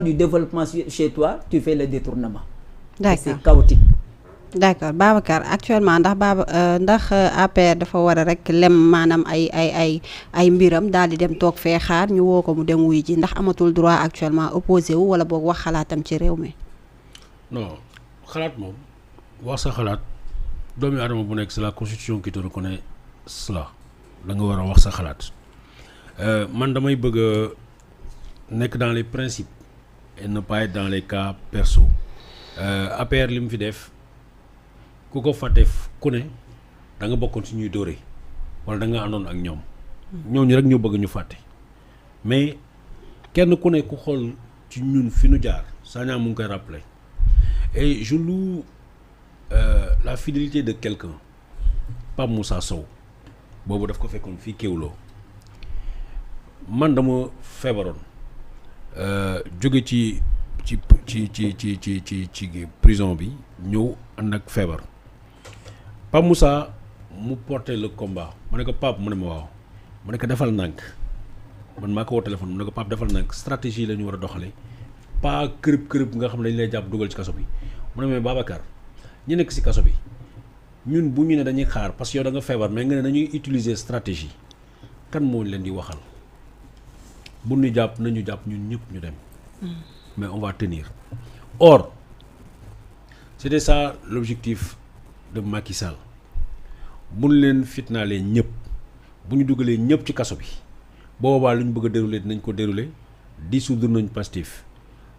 du développement chez toi, tu fais le détournement. D'accord. C'est chaotique. D'accord Babacar actuellement ndax APR dafa war a rek lem maanaam ay mbiram daal di dem toog fee xaar ñu woo ko mu dem wuy ji ndax amatul droit actuellement opposé wu wala boog wax xalaatam ci réew mi. non xalaat moom wax sa xalaat doomi aadama bu nekk c'est la constitution qui te reconnaît cela da nga war a wax sa xalaat man damay bëgg a nekk dans les principes et ne pas être dans les cas perso APR li mu fi def ku ko fàtte ku ne da nga bokkoon ci ñuy dóore wala da nga àndoon ak ñoom ñooñu rek ñoo bëgg ñu fàtte mais kenn ku ne ku xool ci ñun fi nu jaar Sagna mu ngi koy rappeler et je loue la fidélité de quelqu'un Pape Moussa Sow boobu daf ko fekkoon fii Kéwoulo man dama feebaroon jóge ci prison bi ñëw ànd ak feebar Pape Moussa mu porté le combat ma ne ko Pape mu ne ma waaw ma ne ko defal nànk man maa ko woo téléphone mu ne ko Pape defal nànk stratégie la ñu war a doxale pas kërëb nga xam ne dañu lay jàpp dugal ci kaso bi mu ne mais Babacar ñu nekk ci kaso bi ñun bu ñu ne dañuy xaar parce que yow da nga feebar mais nga ne dañuy utiliser stratégie kan moo leen di waxal bu ñu jàpp nañu jàpp ñun ñëpp ñu dem mais on va tenir or c'était ça l'objectif de Macky Sall bu ñu leen fitnaalee ñëpp bu ñu dugalee ñëpp ci kaso bi boobaa lu ñu bëgg a dérouler dinañ ko dérouler dissoudre nañ Pastef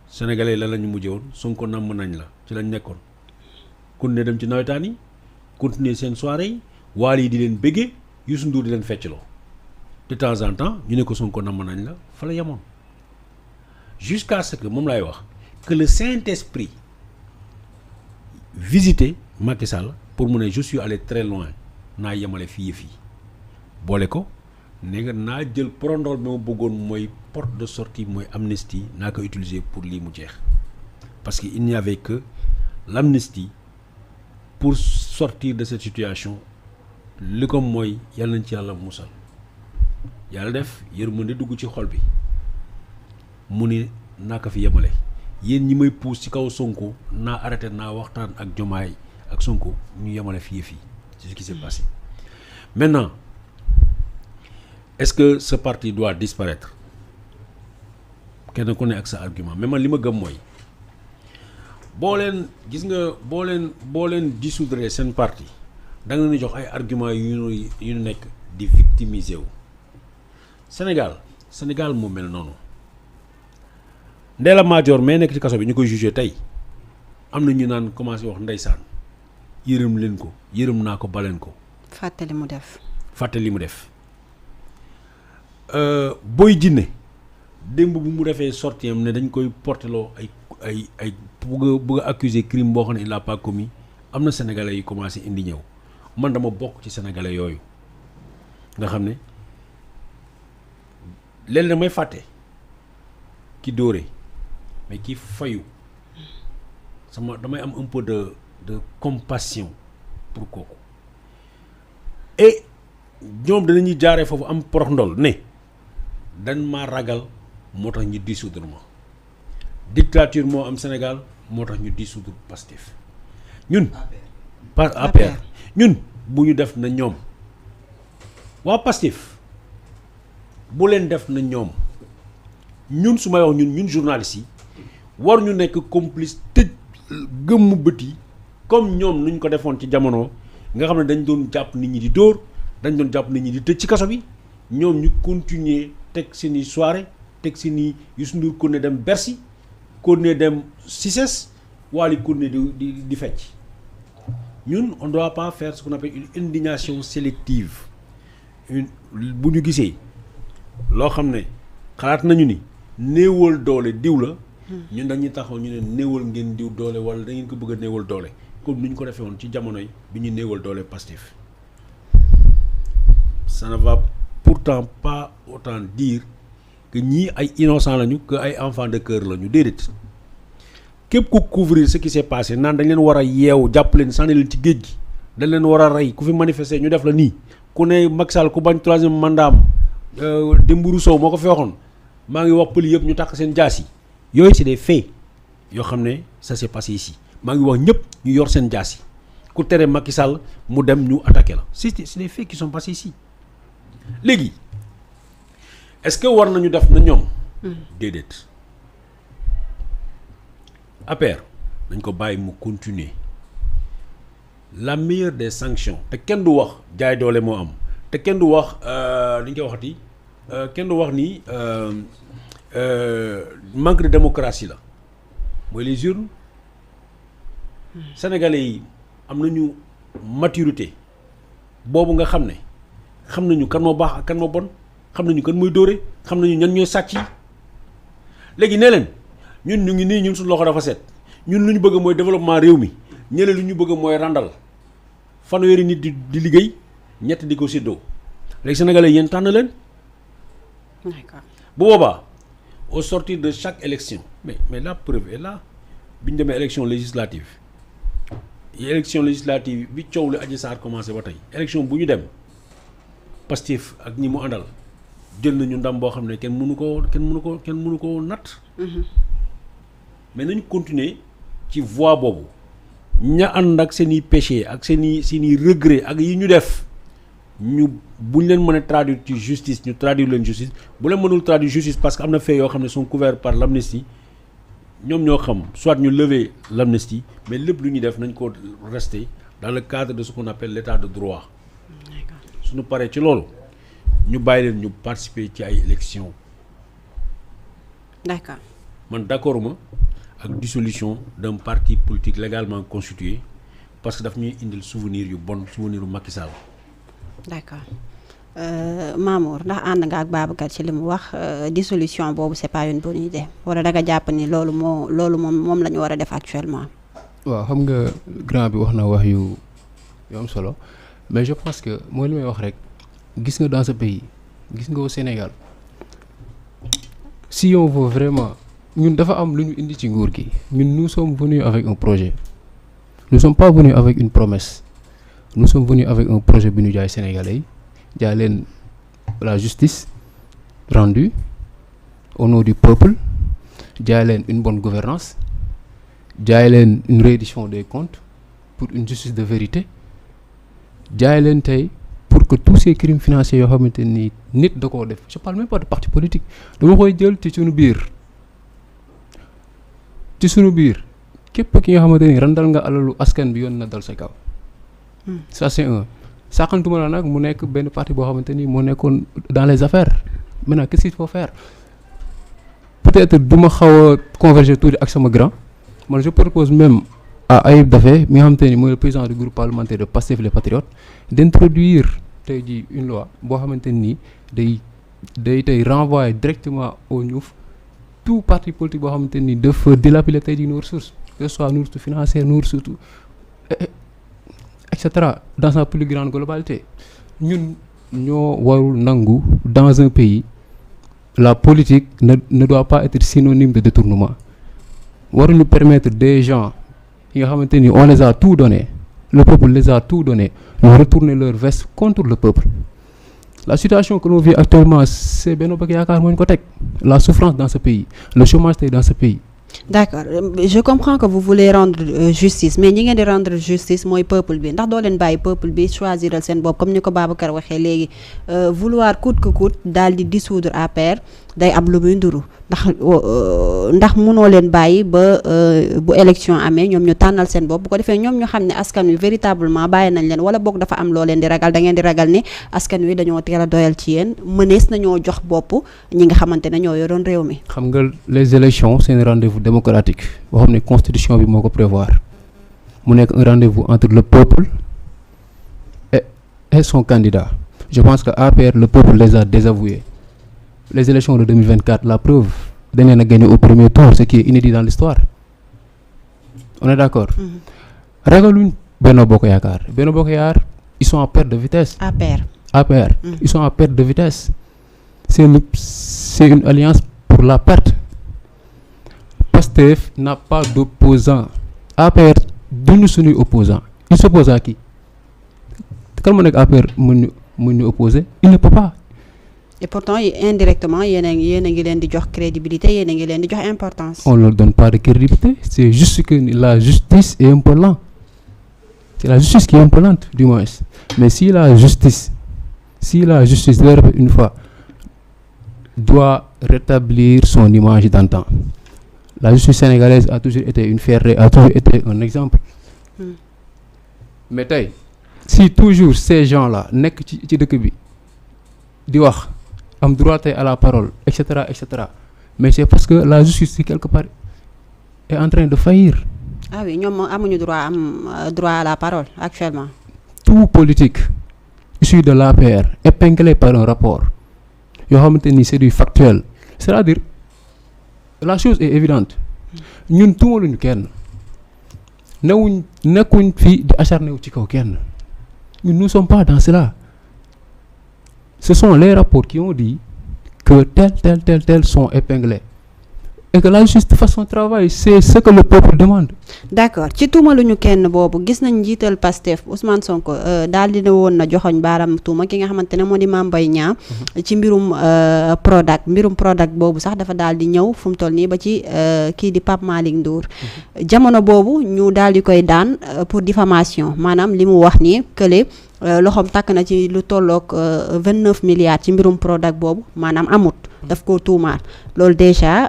sénégalais la lañu mujjee woon Sonko namm nañ la ci lañ nekkoon continuer dem ci nawetaan yi continuer seen soirée yi waal yi di leen béggee Youssou Ndour di leen feccloo de temps en temps ñu ne ko Sonko namm nañ la fa la yemoon jusqu'à ce que moom laay wax que le Saint-Esprit visite Macky Sall pour mu ne je suis allé très loin naa yemale fii yëf yi boole ko ne nga naa jël prondol bi ma bëggoon mooy porte de sortie mooy amnistie naa ko utiliser pour lii mu jeex parce que il n'y avait que l'amnistie pour sortir de cette situation li ko mooy yàlla nañ ci yàlla musal yàlla def yërmande dugg ci xol bi mu ni naa ko fi yemale yéen ñi may puus ci kaw Sonko naa arrêté naa waxtaan ak Diomaye ak Sonko ñu yemale fi yëf yi c'est ce qui s'est passé maintenant est-ce que ce parti doit disparaître kenn ku ne ak sa argument mais man li ma gëm mooy boo leen gis nga boo leen dissoudre seen parti da nga leen jox ay argument yu nekk di victimiser wu Sénégal moo mel noonu Ndella Madior mais nekk ci kaso bi ñu koy jugé tey am na ñu naan commencé wax ndeysaan yërëm leen ko yërëm naa ko baleen ko fàtte li mu def Boy Djiné démb bu mu defee sortie am ne dañ koy porteloo ay bëgg a accuser crime boo xam ne il n'a pas commis am na sénégalais yi commencé indi ñëw man dama bokk ci sénégalais yooyu nga xam ne léeg damay fàtte ki dóore mais ki fayu damay am un peu de compassion pour kooku et ñoom danañuy jaaree foofu am porox ndol ne dañ ma ragal moo tax ñu dissoudre ma dictature moo am Sénégal moo tax ñu dissoudre Pastef ñun APR ñun bu ñu def na ñoom waa Pastef bu leen def na ñoom ñun su may wax ñun journalistes yi war ñu nekk complice tëj gëmmu bët yi comme ñoom nuñ ko defoon ci jamono nga xam ne dañ doon jàpp nit ñi di dóor dañ doon jàpp nit ñi di tëj ci kaso bi ñoom ñu continuer teg seeni soirée teg seeni Youssou Ndour kon ne dem Bercy kon ne dem Cissesse Wally kon ne di fecc ñun on doit pas faire ce qu'on appelle une indignation sélective bu ñu gisee loo xam ne xalaat nañu ni néewal doole diw la ñun dañuy taxaw ñu ne néewal ngeen diw doole wala da ngeen ko bëgg a néewal doole comme ni ñu ko defee woon ci jamono yi bi ñu néewal doole Pastef ça ne va pourtant pas autant dire que ñii ay innocents lañu que ay enfants de cœur lañu déedéet képp ku couvrir ce qui s'est passé naan dañ leen war a yeewu jàpp leen sànni leen ci géej gi dañ leen war a rey ku fi manifester ñu def la nii ku ne Macky Sall ku bañ mandat am Dembourou Sow moo ko fi waxoon maa ngi wax pël yëpp ñu takk seen jaas yi yooyu c'est des faits yoo xam ne ça s'est passé ici maa ngi wax ñëpp ñu yor seen jaas yi ku tere Macky Sall mu dem ñu attaqué la c'est des faits qui sont passés ici léegi est-ce que war nañu def na ñoom déedéet APR dañ ko bàyyi mu continuer la meilleure des sanctions te kenn du wax jaay doole moo am te kenn du wax li ñu koy waxati kenn du wax ni manque de démocratie la mooy les urnes sénégalais yi am nañu maturité boobu nga xam ne xam nañu kan moo baax ak kan moo bon xam nañu kan mooy dóore xam nañu ñan ñooy sàcc yi léegi nee leen ñun ñu ngi nii ñun suñu loxo dafa set ñun lu ñu bëgg mooy développement réew mi ñële lu ñu bëgg mooy randal fanweeri nit di liggéey ñett di ko séddoo léegi sénégalais yéen tànn leen. D'accord. bu boobaa au sortir de chaque élection mais la preuve est là bi ñu demee élection législative bi coow li Adji Sarr commencé ba tey élection bu ñu dem Pastef ak ñi mu àndal jël nañu ndam boo xam ne kenn mënu ko natt. mais nañu continuer ci voie boobu ña ànd ak seen i péché ak seen i regret ak yi ñu def ñu buñ leen mën a traduire ci justice ñu traduire leen justice bu leen mënul traduire justice parce que am na fait yoo xam ne sont couverts par l'amnistie ñoom ñoo xam soit ñu lever l'amnistie mais lépp lu ñuy def nañ ko rester dans le cadre de ce qu'on appelle l'état de droit suñu paree ci loolu ñu bàyyi leen ñu participer ci ay élections. D'accord. man d'accord ma ak dissolution d'un parti politique légalement constitué parce que daf ñuy indil souvenir yu bon souvenir u Macky Sall. D'accord Mamour ndax ànd nga ak Babacar ci li mu wax dissolution boobu c'est pas une bonne idée wala da nga jàpp ni loolu moom la ñu war a def actuellement. waaw xam nga grand bi wax na wax yu am solo mais je pense que mooy li may wax rek gis nga dans ce pays gis nga au Sénégal si on veut vraiment ñun dafa am lu ñu indi ci nguur gi ñun nous sommes venus avec un projet nous sommes pas venus avec une promesse nous sommes venus avec un projet bi ñu jaay Sénégalais yi jaay leen la justice rendue au nom du peuple jaay leen une bonne gouvernance jaay leen une reddition des comptes pour une justice de vérité jaay leen tey pour que tous ces crimes financiers yoo xamante ni nit da koo def je parle même pas de parti politique dama koy jël ci suñu biir képp ki nga xamante ni randal nga alalu askan bi yoon na dal sa kaw. Ça c'est un sàqantuma la nag mu nekk benn parti boo xamante ni moo nekkoon dans les affaires maintenant qu'est-ce qu'il faut faire peut-être du ma xaw a converger tuuti ak sama grand man je propose même à Ayib Daffé mi nga xamante ni mooy le président du groupe parlementaire de Pastef les Patriotes d'introduire tey jii une loi boo xamante ni day tey renvoyer directement au ñuuf tout parti politique boo xamante ni dafa dilapider tey jii nos ressources que ce soit nos ressources financières nos ressources et cetera dans sa plus grande globalité ñun ñoo warul nangu dans un pays la politique ne doit pas être synonyme de détournement waruñu permettre des gens yi nga xamante ni on les a tout donné le peuple les a tout donné ñu retourner leur veste contre le peuple la situation que l'on vit actuellement c'est Benno Bokk Yaakaar moo ñu ko teg la souffrance dans ce pays le chômage tey dans ce pays. D'accord je comprends que vous voulez rendre justice mais ñi ngeen di rendre justice mooy peuple bi ndax doo leen bàyyi peuple bi choisiral seen bopp comme ni ko Babacar waxee léegi vouloir coûte que coûte daal di dissoudre APR day am lu muy nduru ndax mënoo leen bàyyi ba bu élection amee ñoom ñu tànnal seen bopp bu ko defee ñoom ñu xam ne askan wi véritablement bàyyi nañ leen wala boog dafa am loo leen di ragal da ngeen di ragal ni askan wi dañoo teel a doyal ci yéen mënees nañoo jox bopp ñi nga xamante ne ñoo yoroon réew mi. xam nga les élections c'est un rendez-vous démocratique boo xam ne constitution bi moo ko prévoir mu nekk un rendez-vous entre le peuple et son candidat je pense que APR le peuple les a désavoués. Les élections de 2024 la preuve dañ leen a gagné au premier tour ce qui est inédit dans l'histoire on est d'accord. ragaluñ Benno Bokk Yaakaar ils sont en perte de vitesse. APR ils sont en perte de vitesse c'est une alliance pour la perte. Pastef n'a pas d'opposant APR duñu suñuy opposant il s'oppose à qui kan mu nekk APR mun ñu opposer il ne peut pas. et pourtant indirectement yéen a ngi leen di jox crédibilité yéen a ngi leen di jox importance. On leur donne pas de crédibilité, c'est juste que la justice est un peu lente. C'est la justice qui est un peu lente, du moins. Mais si la justice, je le répète une fois, doit rétablir son image d'antan. La justice sénégalaise a toujours été une fierté, a toujours été un exemple. Mais tey si toujours ces gens-là nekk ci dëkk bi di wax am droit tey à la parole et cetera, mais c'est parce que la justice quelque part est en train de faillir. Ah oui, ñoom amuñu droit à la parole actuellement. Tout politique issu de l'APR épinglé par un rapport yoo xamante ni c'est du factuel, c'est-à-dire la chose est évidente ñun tuumaluñu kenn nekkuñ fii di acharné wu ci kaw kenn ñun nous sommes pas dans cela. Ce sont les rapports qui ont dit que tel sont épinglés et que la justice fasse son travail, c'est ce que le peuple demande. D'accord ci tuumaluñu kenn boobu gis nañ njiital Pastef Ousmane Sonko daal di ne woon na joxoñ baaram tuuma ki nga xamante ne moo di Mame Mbaye Niang ci mbirum Prodac boobu sax dafa daal di ñëw fu mu toll nii ba ci kii di Pape Malick Ndour jamono boobu ñu daal di koy daan pour diffamation maanaam li mu wax nii kële loxoom takk na ci lu tolloog 29 milliards ci mbirum Prodac boobu maanaam amut daf ko tuumaal loolu déjà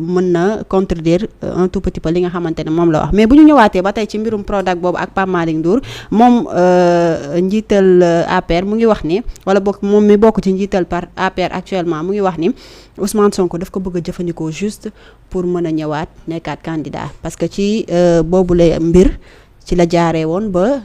mën na contredire un tout petit peu li nga xamante ne moom la wax mais bu ñu ñëwaatee ba tey ci mbirum Prodac boobu ak Pape Malick Ndour moom njiital APR mu ngi wax ni wala bokk moom mi bokk ci njiital par APR actuellement mu ngi wax ni Ousmane Sonko daf ko bëgg a jëfandikoo juste pour mën a ñëwaat nekkaat candidat parce que ci boobu la mbir ci la jaaree woon ba